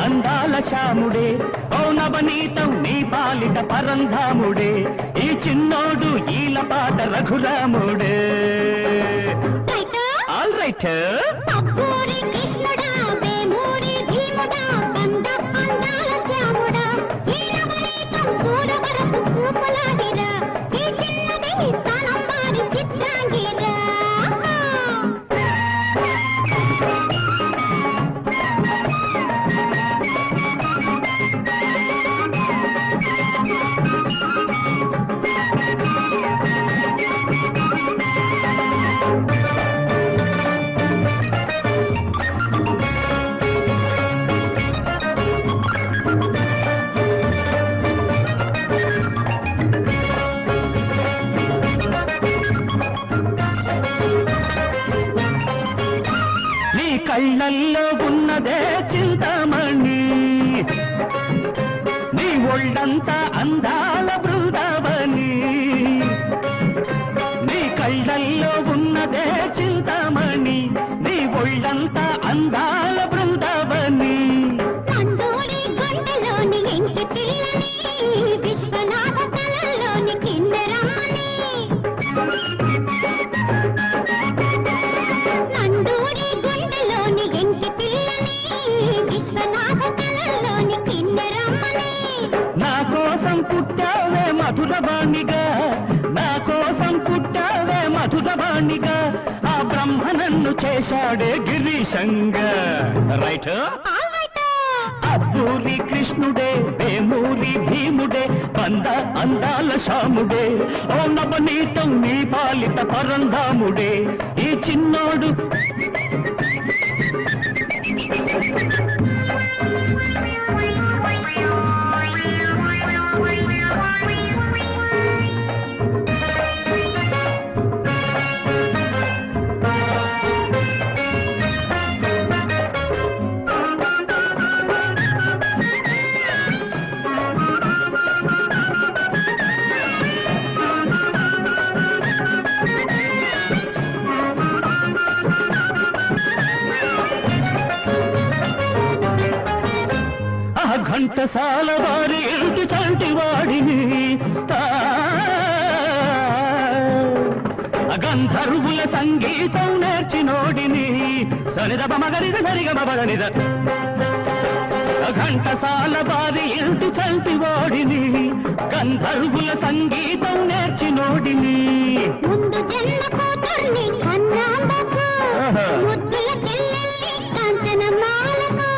అందాల శ్యాముడే ఓ నవనీతం నీ పాలిట పరంధాముడే ఈ చిన్నోడు ఈల పాట రఘురాముడే ఆల్ రైట్ కళ్ళల్లో ఉన్నదే చింతామణి నీ ఒళ్ళంతా అందాల బృందావని నీ కళ్ళల్లో ఉన్నదే చింతామణి నీ ఒళ్ళంతా అందాల బృందావని నా కోసం పుట్టావే మధురవాణిగా నా కోసం పుట్టావే మధురవాణిగా ఆ బ్రహ్మ నన్ను చేశాడే గిరీశంగా రైట్ అబ్బూరి కృష్ణుడే వేమూరి భీముడే వంద అందాల శ్యాముడే ఓ నవనీతం నీ పాలిట పరంధాముడే ఈ చిన్నోడు ఘంటసాల వారి ఇంటి చంటి వాడిని గంధర్వుల సంగీతం నేర్చినోడిని సనిదప మగరిద సరిగమ బదనిద ఘంటసాల వారి ఇంటి చంటి వాడిని గంధర్వుల సంగీతం నేర్చినోడిని ముందు జన్మ కూతుర్ని కన్నాంబకు ముద్దుల చెల్లెల్ని కాంచనమాలకు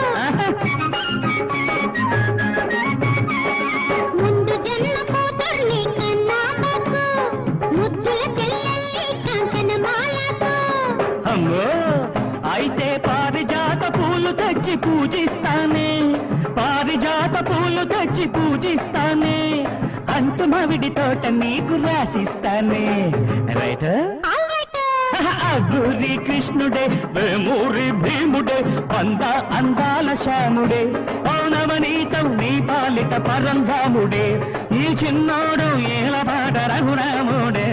ముందు జన్మ కూతుర్ని కన్నాంబకు ముద్దుల చెల్లెల్ని కాంచనమాలకు అమ్మో అయితే పారిజాత పూలు తెచ్చి పూజిస్తానే పారిజాత పూలు తెచ్చి పూజిస్తానే అంటు మావిడి తోట నీకు రాసిస్తానే రైట్ అబ్బూరి కృష్ణుడే వేమూరి భీముడే వంద అందాల శ్యాముడే ఓ నవనీతం నీ పాలిట పరంధాముడే ఈ చిన్నోడు ఏల పాట రఘురాముడే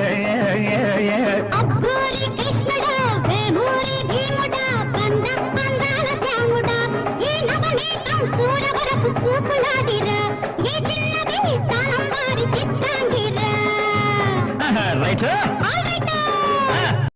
రైట్